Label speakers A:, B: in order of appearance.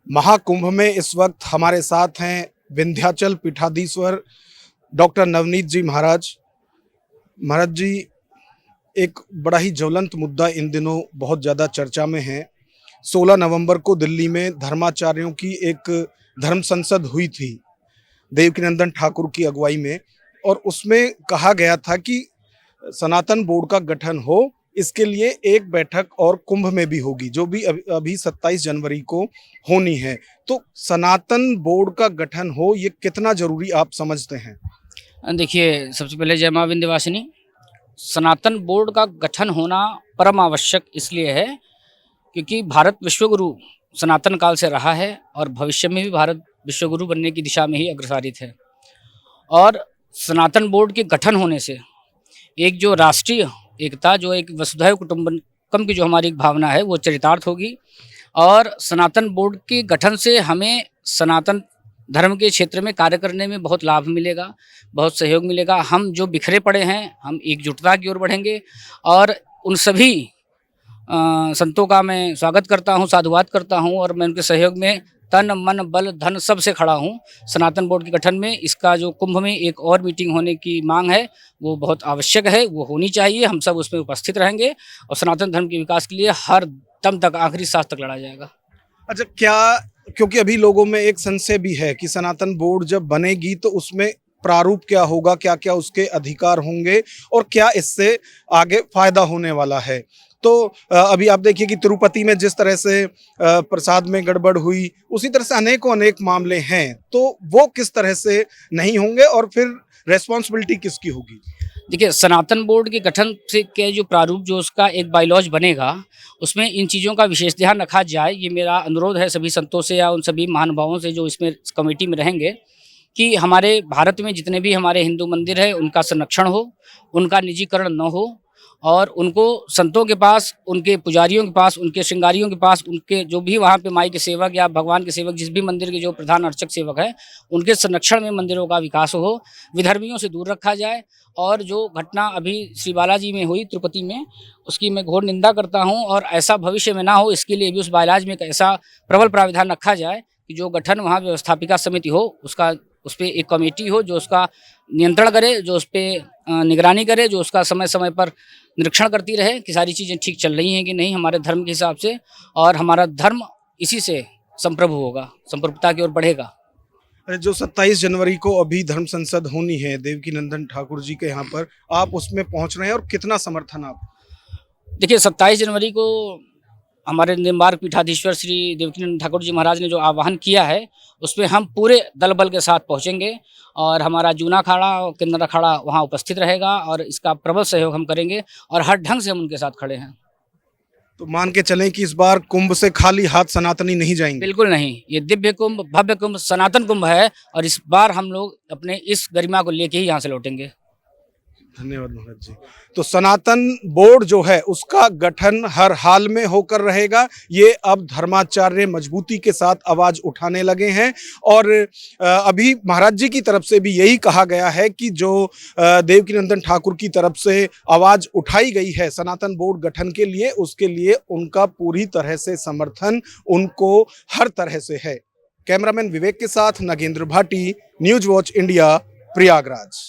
A: महाकुंभ में इस वक्त हमारे साथ हैं विंध्याचल पीठाधीश्वर डॉक्टर नवनीत जी महाराज। महाराज जी, एक बड़ा ही ज्वलंत मुद्दा इन दिनों बहुत ज़्यादा चर्चा में है। 16 नवंबर को दिल्ली में धर्माचार्यों की एक धर्म संसद हुई थी देवकीनंदन ठाकुर की अगुवाई में, और उसमें कहा गया था कि सनातन बोर्ड का गठन हो, इसके लिए एक बैठक और कुंभ में भी होगी, जो भी अभी 27 जनवरी को होनी है। तो सनातन बोर्ड का गठन हो, ये कितना जरूरी आप समझते हैं?
B: देखिए, सबसे पहले जय माँ विंध्यवासिनी। सनातन बोर्ड का गठन होना परम आवश्यक इसलिए है क्योंकि भारत विश्वगुरु सनातन काल से रहा है और भविष्य में भी भारत विश्वगुरु बनने की दिशा में ही अग्रसारित है। और सनातन बोर्ड के गठन होने से एक जो राष्ट्रीय एकता, जो एक वसुधैव कुटुंबकम की जो हमारी एक भावना है, वो चरितार्थ होगी। और सनातन बोर्ड के गठन से हमें सनातन धर्म के क्षेत्र में कार्य करने में बहुत लाभ मिलेगा, बहुत सहयोग मिलेगा। हम जो बिखरे पड़े हैं, हम एकजुटता की ओर बढ़ेंगे। और उन सभी संतों का मैं स्वागत करता हूं, साधुवाद करता हूं, और मैं उनके सहयोग में तन मन बल धन सब से खड़ा हूं सनातन बोर्ड के गठन में। इसका जो कुंभ में एक और मीटिंग होने की मांग है, वो बहुत आवश्यक है, वो होनी चाहिए। हम सब उसमें उपस्थित रहेंगे और सनातन धर्म के विकास के लिए हर दम तक, आखिरी सांस तक लड़ा जाएगा।
A: अच्छा, क्या, क्योंकि अभी लोगों में एक संशय भी है कि सनातन बोर्ड जब बनेगी तो उसमें प्रारूप क्या होगा, क्या क्या उसके अधिकार होंगे और क्या इससे आगे फायदा होने वाला है। तो अभी आप देखिए कि तिरुपति में जिस तरह से प्रसाद में गड़बड़ हुई, उसी तरह से अनेकों अनेक मामले हैं, तो वो किस तरह से नहीं होंगे और फिर रेस्पॉन्सिबिलिटी किसकी होगी?
B: देखिए, सनातन बोर्ड के गठन से के जो प्रारूप, जो उसका एक बायलॉज बनेगा, उसमें इन चीज़ों का विशेष ध्यान रखा जाए। ये मेरा अनुरोध है सभी संतों से या उन सभी महानुभावों से जो इसमें कमेटी में रहेंगे, कि हमारे भारत में जितने भी हमारे हिंदू मंदिर हैं, उनका संरक्षण हो, उनका निजीकरण न हो, और उनको संतों के पास, उनके पुजारियों के पास, उनके श्रृंगारियों के पास, उनके जो भी वहाँ पे माई के सेवक या भगवान के सेवक, जिस भी मंदिर के जो प्रधान अर्चक सेवक हैं, उनके संरक्षण में मंदिरों का विकास हो, विधर्मियों से दूर रखा जाए। और जो घटना अभी श्री बालाजी में हुई, तिरुपति में, उसकी मैं घोर निंदा करता हूँ, और ऐसा भविष्य में ना हो, इसके लिए भी उस बायलॉज में एक ऐसा प्रबल प्राविधान रखा जाए कि जो गठन वहाँ व्यवस्थापिका समिति हो, उसका उस पर एक कमेटी हो जो उसका नियंत्रण करे, जो उस पर निगरानी करे, जो उसका समय समय पर निरीक्षण करती रहे कि सारी चीज़ें ठीक चल रही हैं कि नहीं हमारे धर्म के हिसाब से। और हमारा धर्म इसी से संप्रभु होगा, संप्रभुता की ओर बढ़ेगा।
A: जो 27 जनवरी को अभी धर्म संसद होनी है देवकीनंदन ठाकुर जी के यहाँ पर, आप उसमें पहुँच रहे हैं और कितना समर्थन आप?
B: देखिए, 27 जनवरी को हमारे निम्बार्क पीठाधीश्वर श्री देवकीनंदन ठाकुर जी महाराज ने जो आह्वान किया है, उसमें हम पूरे दल बल के साथ पहुंचेंगे। और हमारा जूना अखाड़ा और किन्नर अखाड़ा वहां उपस्थित रहेगा, और इसका प्रबल सहयोग हम करेंगे, और हर ढंग से हम उनके साथ खड़े हैं।
A: तो मान के चलें कि इस बार कुंभ से खाली हाथ सनातनी नहीं जाएंगे?
B: बिल्कुल नहीं, ये दिव्य कुंभ, भव्य कुंभ, सनातन कुंभ है, और इस बार हम लोग अपने इस गरिमा को लेके ही यहाँ से लौटेंगे।
A: धन्यवाद महाराज जी। तो सनातन बोर्ड जो है उसका गठन हर हाल में होकर रहेगा। ये अब धर्माचार्य मजबूती के साथ आवाज उठाने लगे हैं, और अभी महाराज जी की तरफ से भी यही कहा गया है कि जो देवकीनंदन ठाकुर की तरफ से आवाज उठाई गई है सनातन बोर्ड गठन के लिए, उसके लिए उनका पूरी तरह से समर्थन उनको हर तरह से है। कैमरामैन विवेक के साथ Nagendra Bhati, news watch India, Prayagraj.